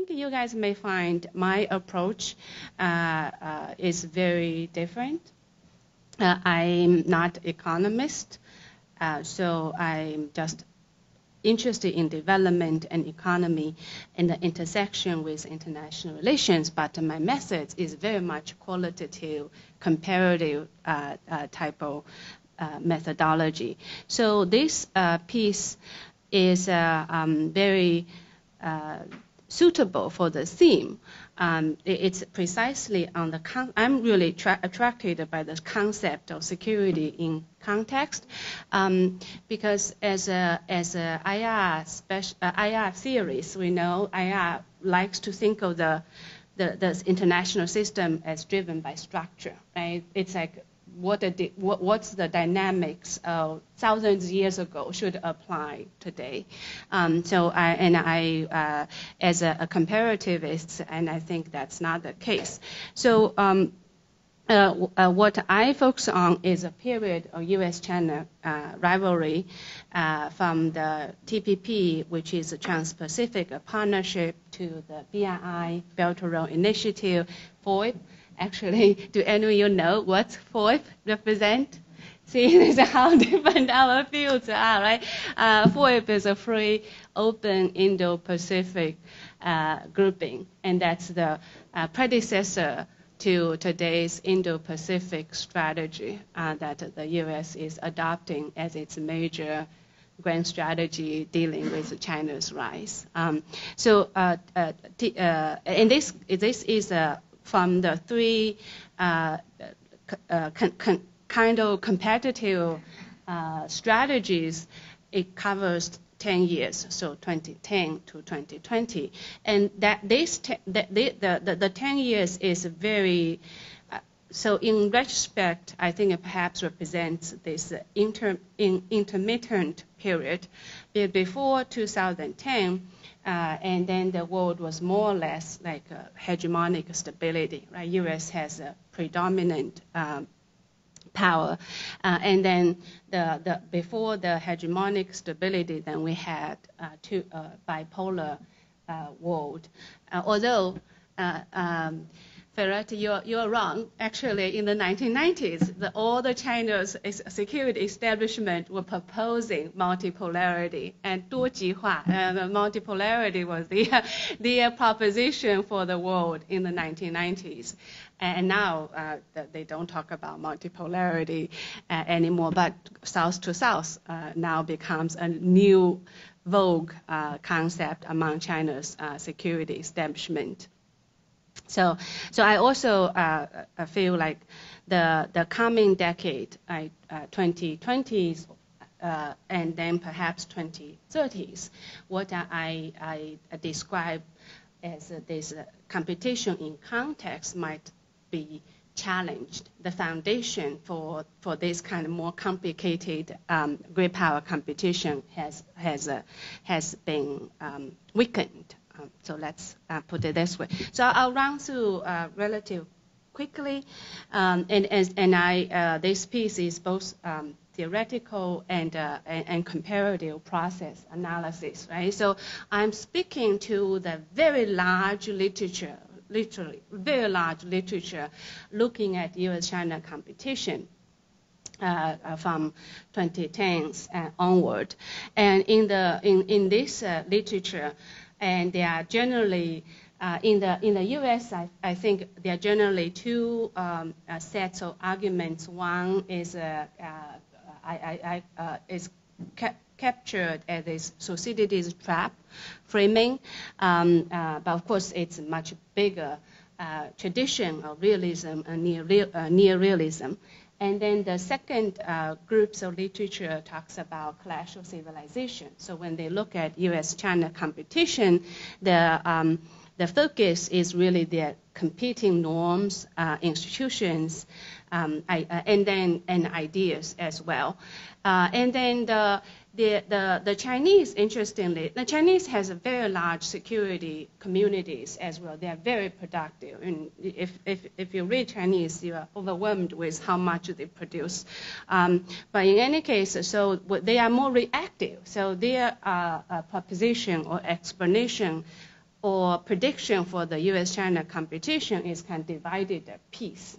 think you guys may find my approach is very different. I'm not economist, so I'm just interested in development and economy and the intersection with international relations, but my method is very much qualitative, comparative type of methodology. So this piece is very suitable for the theme. It's precisely on the I'm really attracted by the concept of security in context, because as a IR theorist, we know IR likes to think of the international system as driven by structure, right? It's like what's the dynamics of thousands of years ago should apply today. So I as a comparativist, and I think that's not the case. So what I focus on is a period of U.S.-China rivalry from the TPP, which is a Trans-Pacific Partnership, to the BRI, Belt and Road Initiative, FOIP. Actually, do any of you know what FOIP represent? See, this is how different our fields are, right? FOIP is a free, open Indo-Pacific grouping, and that's the predecessor to today's Indo-Pacific strategy that the U.S. is adopting as its major grand strategy dealing with China's rise. And this is from the three kind of competitive strategies. It covers 10 years, so 2010 to 2020, and the 10 years is very. So in retrospect, I think it perhaps represents this intermittent period. Before 2010, and then the world was more or less like hegemonic stability, right? U.S. has a predominant power, and then before the hegemonic stability, then we had two bipolar world. Although Ferret, you're wrong. Actually, in the 1990s, all the China's security establishment were proposing multipolarity and 多极化. Multipolarity was the proposition for the world in the 1990s. And now they don't talk about multipolarity anymore, but South to South now becomes a new vogue concept among China's security establishment. So I also feel like the coming decade, 2020s, and then perhaps 2030s, what I describe as this competition in context might be challenged. The foundation for this kind of more complicated great power competition has been weakened. So let's put it this way. So I'll run through relative quickly, and this piece is both theoretical and comparative process analysis, right? So I'm speaking to the very large literature, literally very large literature, looking at U.S.-China competition from 2010s onward, and in this literature. And they are generally, in the U.S., I think there are generally two sets of arguments. One is captured as this Thucydides trap framing, but of course it's a much bigger tradition of realism and neorealism. And then the second groups of literature talks about clash of civilization. So when they look at U.S.-China competition, the focus is really their competing norms, institutions, and ideas as well. And then the Chinese, interestingly, the Chinese has a very large security communities as well. They are very productive. And if you read Chinese, you are overwhelmed with how much they produce. But in any case, so they are more reactive. So their proposition or explanation or prediction for the U.S.-China competition is kind of divided piece.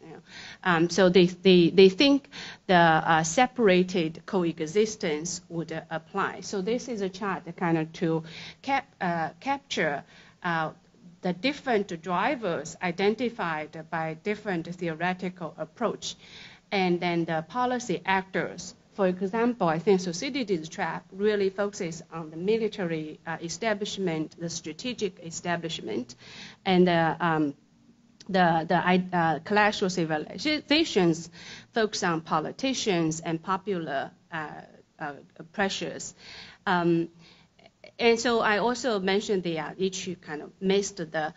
So they think the separated coexistence would apply. So this is a chart kind of to capture the different drivers identified by different theoretical approach, and then the policy actors. For example, I think Thucydides' trap really focuses on the military establishment, the strategic establishment, and the clash of civilizations focus on politicians and popular pressures. And so I also mentioned each kind of missed the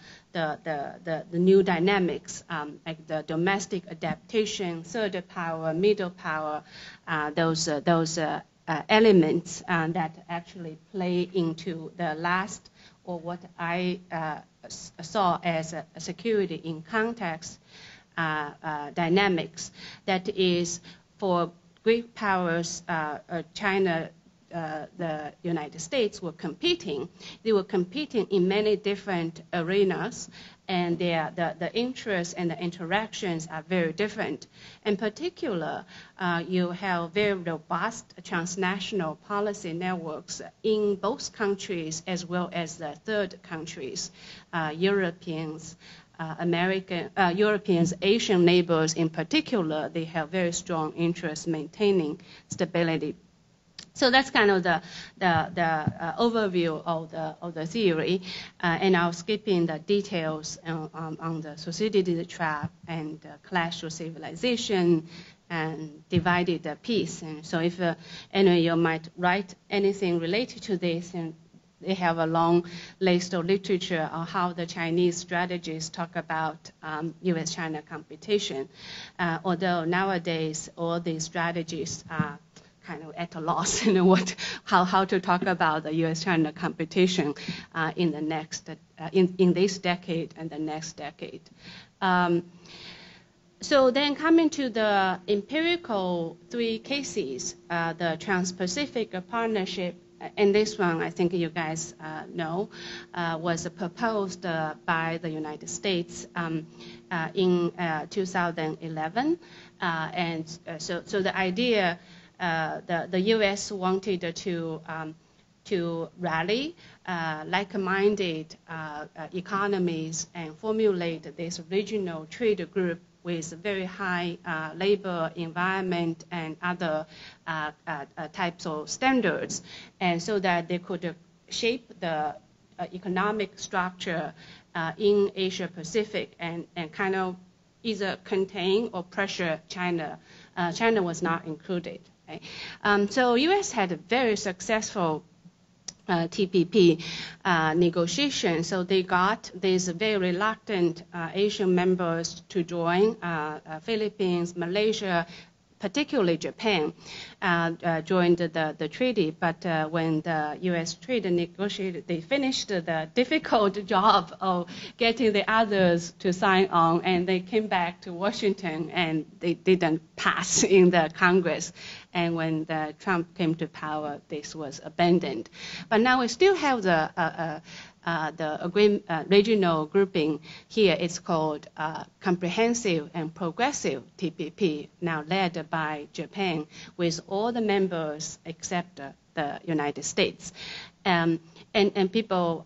new dynamics, like the domestic adaptation, third power, middle power, those elements that actually play into the last, or what I saw as a security in context dynamics. That is, for great powers, China, the United States were competing. They were competing in many different arenas, and the interests and the interactions are very different. In particular, you have very robust transnational policy networks in both countries as well as the third countries, Europeans, Europeans, Asian neighbors in particular. They have very strong interest maintaining stability. So that's kind of the overview of the theory, and I'll skip in the details on the Thucydides trap and clash of civilization and divided peace. And so if any of you might write anything related to this, and they have a long list of literature on how the Chinese strategists talk about U.S.-China competition, although nowadays all these strategies are kind of at a loss, how to talk about the U.S.-China competition in the next, in this decade and the next decade. So then coming to the empirical three cases, the Trans-Pacific Partnership, and this one I think you guys know, was proposed by the United States in 2011, and so the idea. The U.S. wanted to rally like-minded economies and formulate this regional trade group with very high labor, environment, and other types of standards, and so that they could shape the economic structure in Asia Pacific and kind of either contain or pressure China. China was not included. Right? So U.S. had a very successful TPP negotiation. So they got these very reluctant Asian members to join, Philippines, Malaysia, particularly Japan, joined the treaty. But when the U.S. trade negotiated, they finished the difficult job of getting the others to sign on, and they came back to Washington, and they didn't pass in the Congress. And when Trump came to power, this was abandoned. But now we still have the regional grouping here. It's called Comprehensive and Progressive TPP, now led by Japan, with all the members except the United States. And people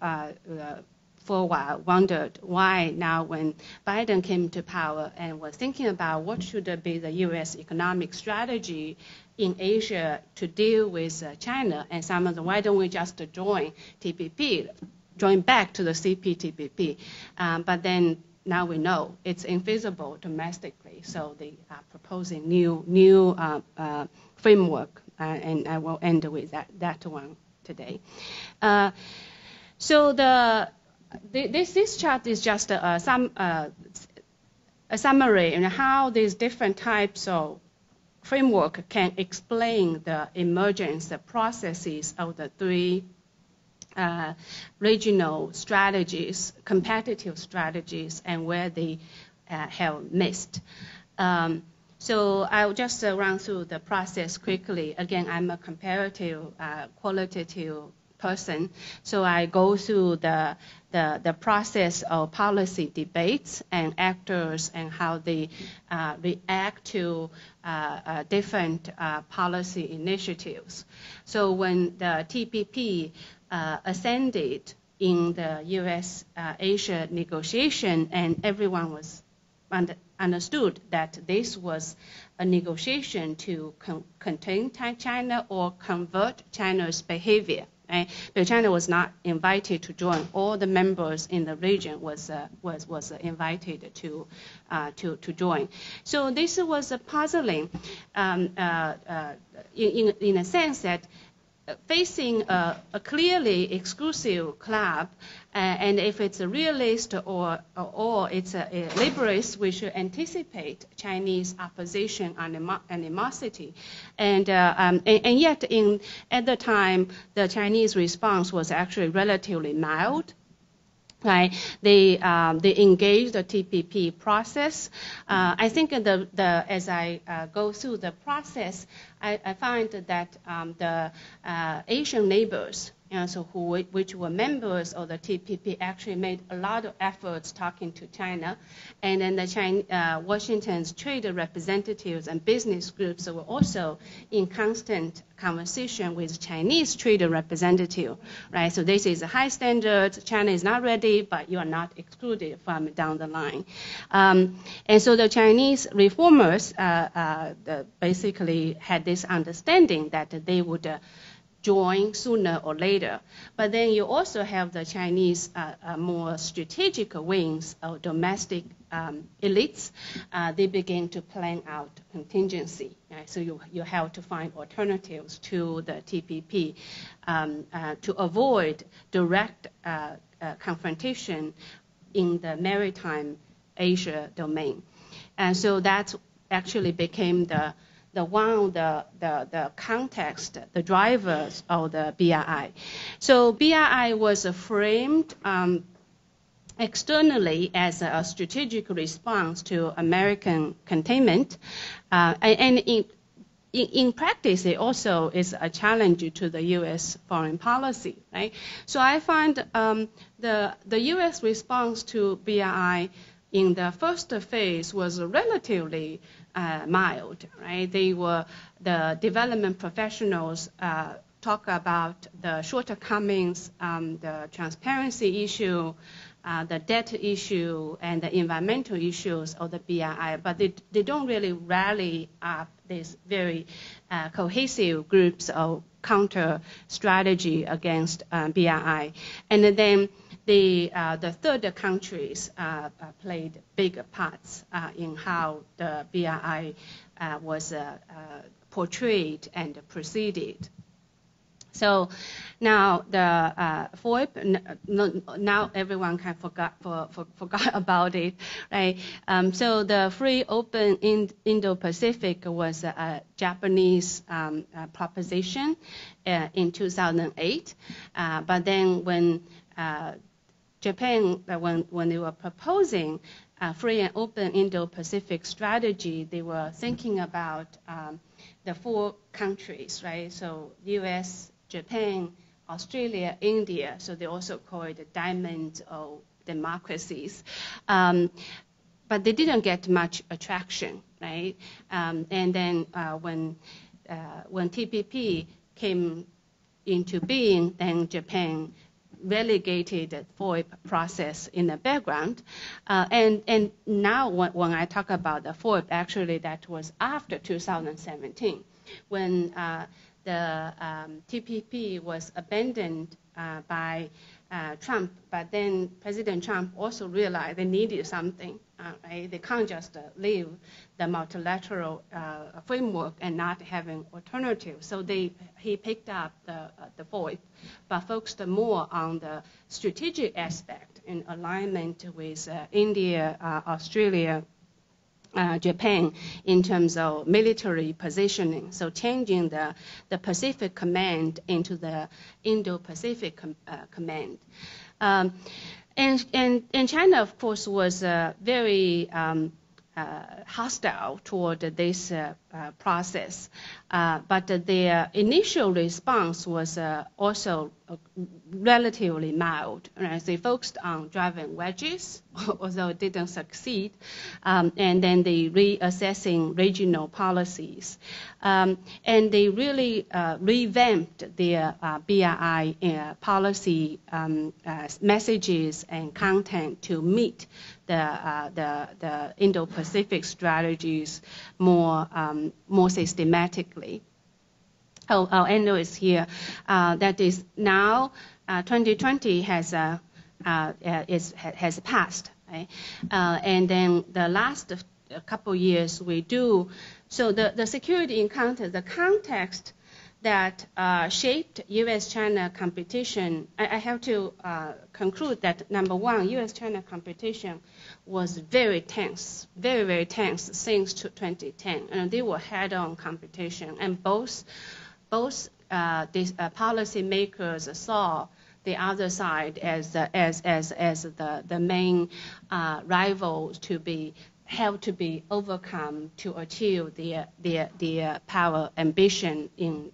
for a while wondered why now when Biden came to power and was thinking about what should be the U.S. economic strategy in Asia to deal with China, and some of them, why don't we just join TPP? Join back to the CPTPP, but then now we know it's infeasible domestically, so they are proposing new framework, and I will end with that one today. So this chart is just a summary on how these different types of framework can explain the emergence, the processes of the three regional strategies, competitive strategies, and where they have missed. So I'll just run through the process quickly. Again, I'm a comparative, qualitative person. So I go through the process of policy debates and actors and how they react to different policy initiatives. So when the TPP ascended in the U.S.-Asia negotiation, and everyone was understood that this was a negotiation to contain China or convert China's behavior. Right? But China was not invited to join. All the members in the region was invited to join. So this was puzzling in a sense that facing a clearly exclusive club, and if it's a realist or it's a liberalist, we should anticipate Chinese opposition and animosity. And yet, at the time, the Chinese response was actually relatively mild. Right, they engaged the TPP process. I think as I go through the process, I find that the Asian neighbors, so which were members of the TPP, actually made a lot of efforts talking to China, and then the Washington's trade representatives and business groups were also in constant conversation with Chinese trade representative, right? So this is a high standard. China is not ready, but you are not excluded from down the line. And so the Chinese reformers basically had this understanding that they would join sooner or later. But then you also have the Chinese more strategic wings of domestic elites. They begin to plan out contingency. Right? So you have to find alternatives to the TPP to avoid direct confrontation in the maritime Asia domain. And so that actually became the context, the drivers of the BRI. So BRI was framed externally as a strategic response to American containment, and in practice, it also is a challenge to the U.S. foreign policy, right? So I find the U.S. response to BRI in the first phase was relatively mild, right? The development professionals talk about the shortcomings, the transparency issue, the debt issue, and the environmental issues of the BRI, but they don't really rally up these very cohesive groups of counter strategy against BRI. And then the third countries played big parts in how the BRI was portrayed and proceeded. So now the FOIP, now everyone can forgot about it, right? So the Free Open Indo-Pacific was a Japanese proposition in 2008, but then when Japan, when they were proposing free and open Indo-Pacific strategy, they were thinking about the 4 countries, right? So U.S., Japan, Australia, India. So they also call it the diamond of democracies. But they didn't get much attraction, right? And then when TPP came into being, then Japan relegated the FOIP process in the background. And now when I talk about the FOIP, actually that was after 2017, when the TPP was abandoned by Trump, but then President Trump also realized they needed something, right? They can't just leave the multilateral framework and not having alternatives. So he picked up the FOIP, but focused more on the strategic aspect in alignment with India, Australia, Japan in terms of military positioning, so changing the Pacific Command into the Indo-Pacific Command. And China, of course, was very hostile toward this process. But their initial response was also relatively mild. They focused on driving wedges, although it didn't succeed, and then they reassessing regional policies. And they really revamped their BRI policy messages and content to meet the Indo-Pacific strategies more systematically. Our end is here. That is now 2020 has passed, right? And then the last couple years we do. So the security encounter, the context that shaped U.S.-China competition, I have to conclude that, number one, U.S.-China competition was very tense, very, very tense since 2010. And they were head-on competition. And both these policymakers saw the other side as the main rivals to have to be overcome to achieve their power ambition in.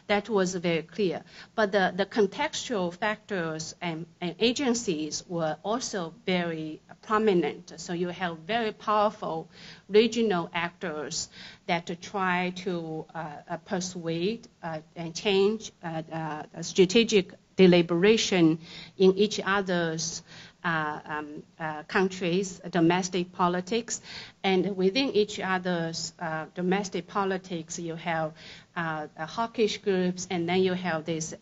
That was very clear. But the contextual factors and agencies were also very prominent. So you have very powerful regional actors that try to persuade and change strategic deliberation in each other's countries, domestic politics, and within each other's domestic politics, you have hawkish groups, and then you have these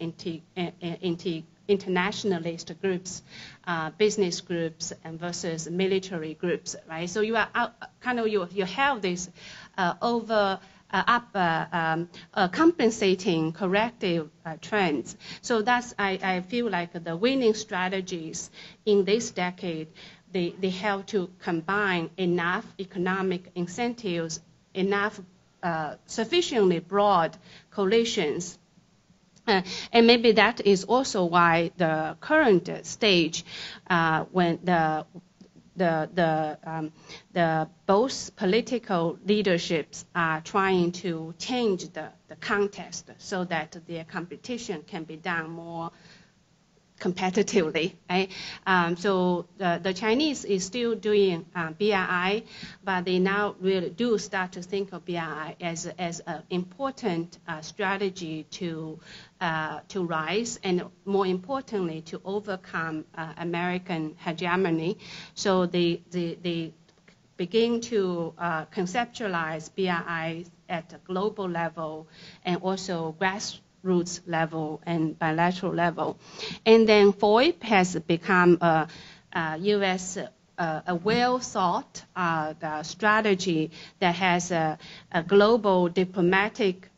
internationalist groups, business groups, and versus military groups, right? So you are you have this compensating corrective trends. So that's, I feel like the winning strategies in this decade, they have to combine enough economic incentives, enough sufficiently broad coalitions. And maybe that is also why the current stage, when the both political leaderships are trying to change the context so that their competition can be done more competitively, right? So the Chinese is still doing BRI, but they now really do start to think of BRI as an important strategy to rise, and more importantly, to overcome American hegemony. So they begin to conceptualize BRI at a global level and also grassroots level and bilateral level. And then FOIP has become a U.S. a well-thought strategy that has a global diplomatic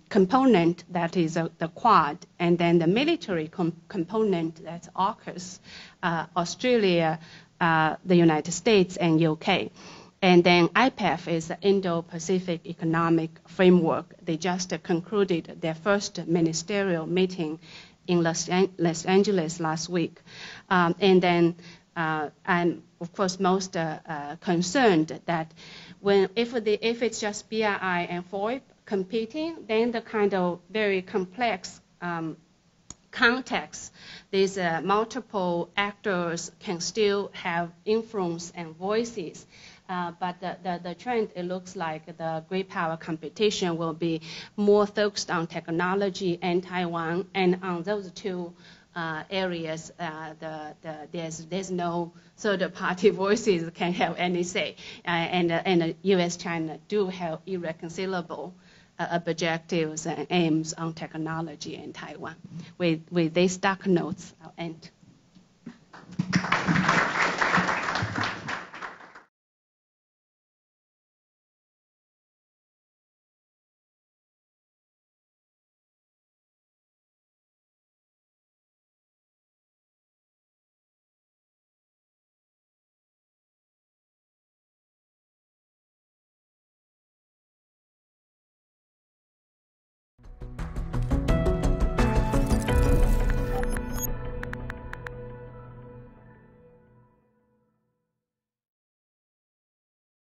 component that is the Quad, and then the military component that's AUKUS, Australia, the United States, and UK. And then IPEF is the Indo-Pacific Economic Framework. They just concluded their first ministerial meeting in Los Angeles last week. And then I'm, of course, most concerned that if it's just BRI and FOIP competing, then the kind of very complex context, these multiple actors can still have influence and voices. But the trend, it looks like the great power competition will be more focused on technology and Taiwan, and on those two areas, there's no third-party voices can have any say, and U.S.-China do have irreconcilable objectives and aims on technology in Taiwan. With these dark notes, I'll end.